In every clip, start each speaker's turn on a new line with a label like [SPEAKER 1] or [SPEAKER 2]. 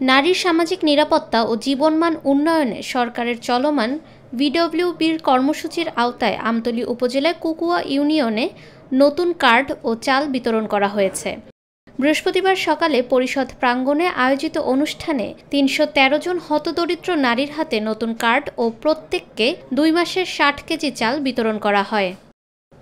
[SPEAKER 1] নারীর সামাজিক নিরাপত্তা ও জীবনমান উন্নয়নে সরকারের চলমান ভিডব্লিউবির কর্মসূচির আওতায় আমতলী উপজেলায় কুকুয়া ইউনিয়নে নতুন কার্ড ও চাল বিতরণ করা হয়েছে। বৃহস্পতিবার সকালে পরিষদ প্রাঙ্গণে আয়োজিত অনুষ্ঠানে ৩১৩ জন হতদরিদ্র নারীর হাতে নতুন কার্ড ও প্রত্যেককে ২ মাসের ৬০ কেজি চাল বিতরণ করা হয়।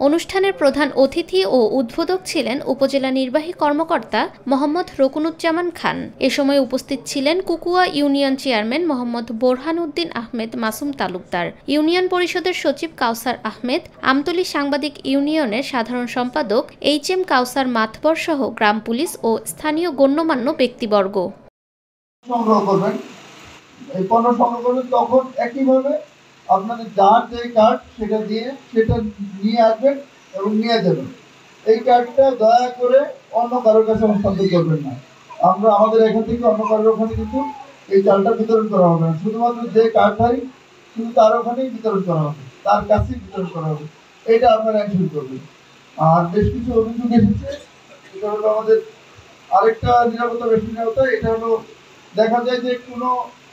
[SPEAKER 1] অনুষ্ঠানের প্রধান অতিথি ও উদ্বোধক ছিলেন উপজেলা নির্বাহী কর্মকর্তা মোহাম্মদ রকুনুজ্জামান খান। এ সময় উপস্থিত ছিলেন Kukua union chairman Mohammad Borhan Uddin Ahmed Masum Talukdar, union পরিষদের সচিব কাউসার আহমেদ, আমতলী সাংবাদিক ইউনিয়নের সাধারণ সম্পাদক HM কাউসার মাতবর সহ গ্রাম পুলিশ ও স্থানীয় গণ্যমান্য ব্যক্তিবর্গ।
[SPEAKER 2] সংগ্রহ করবেন, এই পণ্য সংগ্রহ করবেন, তখন একইভাবে আপনাদের যার যে কার্ড সেটা নিয়ে আসবেন এবং নিয়ে যাবেন। এই কার্ডটা দয়া করে অন্য কারোর কাছে হস্তান্তর করবেন না। আমাদের এখান থেকে অন্য কারোর ওখানে কিন্তু এই চালটা বিতরণ করা হবে না। শুধুমাত্র যে কার্ডধারী শুধু তার ওখানেই বিতরণ করা হবে, তার কাছেই বিতরণ করা হবে। এটা আপনারা এনশিওর করবেন। আর বেশ কিছু অভিযোগ এসেছে, এটা হলো আমাদের আরেকটা নিরাপত্তা ব্যক্তিগত, এটা হলো দেখা যায় যে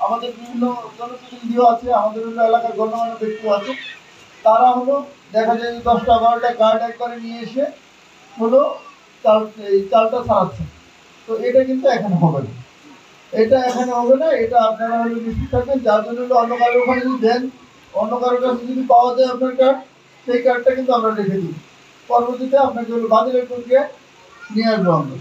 [SPEAKER 2] আমাদের বিভিন্ন জনপ্রতিনিধিও আছে, আমাদের এলাকার গণ্যমান্য ব্যক্তিও আছে, তারা দেখা যায় যে 10টা 12টা কার্ড একবারে নিয়ে এসে এই চালটা ছাড়াচ্ছে। তো এটা কিন্তু এখানে হবে না, এটা আপনারা নিশ্চিত থাকবেন। যার জন্য অন্য কারোর ওখানে যদি দেন, অন্য কারোর কাছে যদি পাওয়া যায় আপনার কার্ড, সেই কার্ডটা কিন্তু আমরা রেখে দিই, পরবর্তীতে আপনাকে বাতিলের প্রক্রিয়া নিয়ে আসবো আমরা।